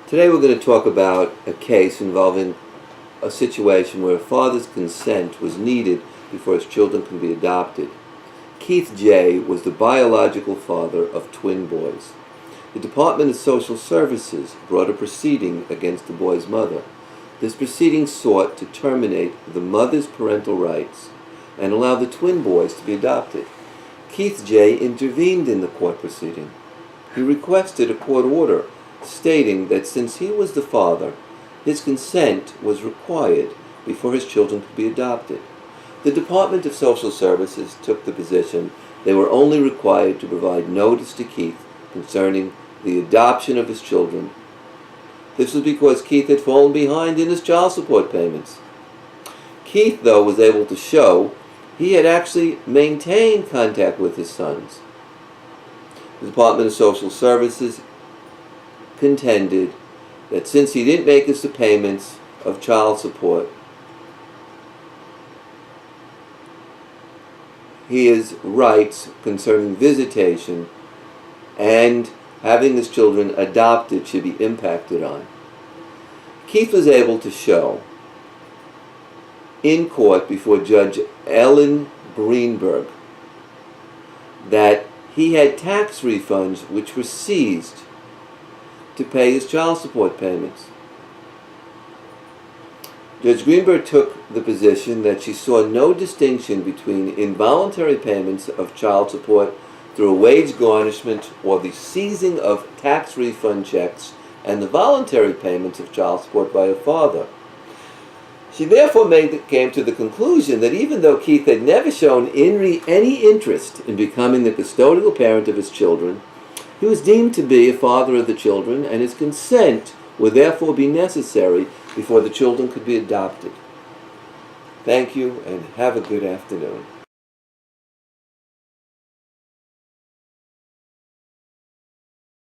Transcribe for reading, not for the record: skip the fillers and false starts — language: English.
Today we're going to talk about a case involving a situation where a father's consent was needed before his children can be adopted. Keith J. was the biological father of twin boys. The Department of Social Services brought a proceeding against the boy's mother. This proceeding sought to terminate the mother's parental rights and allow the twin boys to be adopted. Keith J. intervened in the court proceeding. He requested a court order stating that since he was the father, his consent was required before his children could be adopted. The Department of Social Services took the position they were only required to provide notice to Keith concerning the adoption of his children. This was because Keith had fallen behind in his child support payments. Keith, though, was able to show he had actually maintained contact with his sons. The Department of Social Services contended that since he didn't make us the payments of child support, his rights concerning visitation and having his children adopted should be impacted on. Keith was able to show in court before Judge Ellen Greenberg that he had tax refunds which were seized to pay his child support payments. Judge Greenberg took the position that she saw no distinction between involuntary payments of child support through a wage garnishment or the seizing of tax refund checks and the voluntary payments of child support by a father. She therefore came to the conclusion that even though Keith had never shown any interest in becoming the custodial parent of his children, he was deemed to be a father of the children, and his consent would therefore be necessary before the children could be adopted. Thank you, and have a good afternoon.